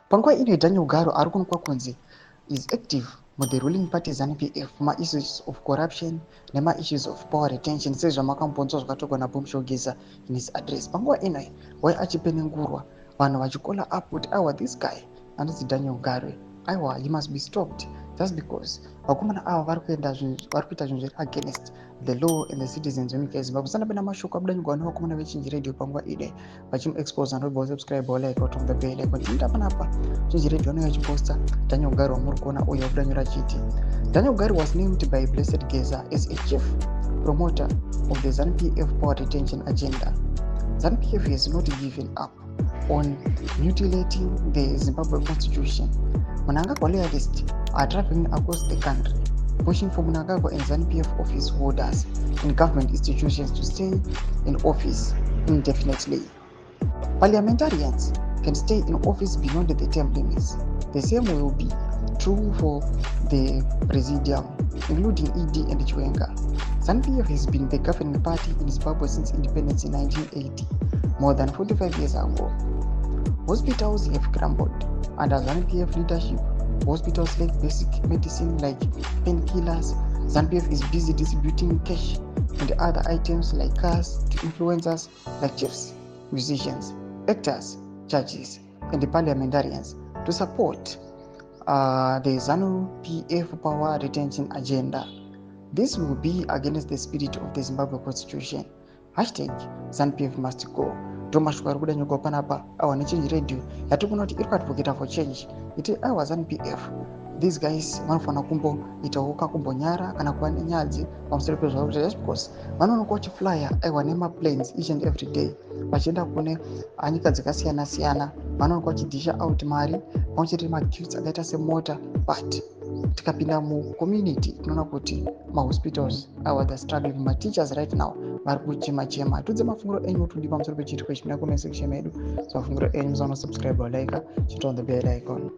Panguva ino Daniel Garo ari kuonekwa kunzi is active with the ruling party ZANU-PF ma-issues of corruption nema-issues of power retention sezvamakambonzwa zvakatogwa naBoom Shogeza in his address. Panguva ino wai achipenengurwa vanhu vachikola up kuti aiwa this guy anonzi Daniel Garo aiwa he must be stopped just because vakomana ava vari kuita zvinhu zviri against the law and the citizens venyika yeZimbabwe. Sandapenda mashoko abudanirwa nevakomana vechinji radio panguva ine vachimuexpose andobva subscribe like out of the bell like tinda panapa chinji radio anenge achiposta Daniel Garo wamuri kuona uyo abudanyura achiti Daniel Garo was named by Blessed Geza as a chief promoter of the ZANU-PF power retention agenda. ZANU-PF has not given up on mutilating the Zimbabwe constitution. Mnangagwa loyalists are traveling across the country pushing for Mnangagwa and ZANU-PF office holders in government institutions to stay in office indefinitely. Parliamentarians can stay in office beyond the term limits. The same will be true for the Presidium, including ED and Chiwenga. ZANU-PF has been the governing party in Zimbabwe since independence in 1980, more than 45 years ago. Hospitals have crumbled under ZANU-PF leadership. Hospitals lack basic medicine like painkillers. ZANU-PF is busy distributing cash and other items like cars to influencers like chiefs, musicians, actors, judges, and the parliamentarians to support the ZANU-PF power retention agenda. This will be against the spirit of the Zimbabwe constitution. Hashtag ZANU-PF must go. Domashwa ari kudanyurwa panapa awa nechange radio yatikuona kuti iri kuadvocata for change iti aiwa ZANU-PF these guys vanofanira kumboitawo kakumbonyara kana kuva nenyadzi pamusoro pezvavo kuti just because vanoonekwa vachiflya aiwa nemaplanes each and every day vachienda kune nyika dzakasiyana siyana vanoonekwa vachidhisha out mari pamwechete magifts akaita semota but tikapinda mucommunity tinoona kuti mahospitals aiwa the struggling mateachers right now vari kuchema tudze mafunguro enyu tudi pamusoro pechitiko chimina comment section medu so mafunguro enyu musaona subscribe like chito on the bell icon.